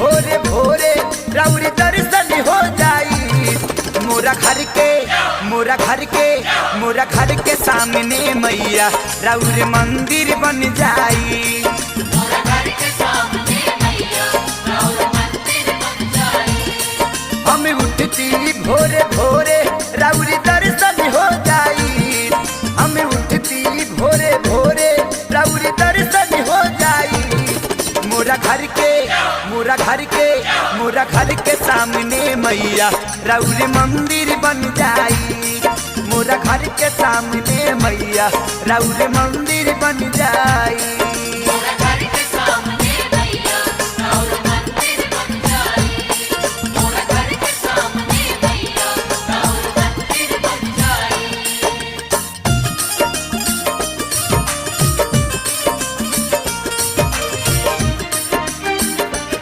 भोरे भोरे राउर दर्शन हो जाई। मोरा घर के सामने मैया राउर मंदिर बन जाई। हम उठती भोरे भोरे राउर दर्शन हो जाई। हम उठती भोरे भोरे राउर दर्शन हो जाई। मोरा घर के सामने मैया राउर मंदिर बन जाई। मोरा घर के सामने मैया राउर मंदिर बन जाई।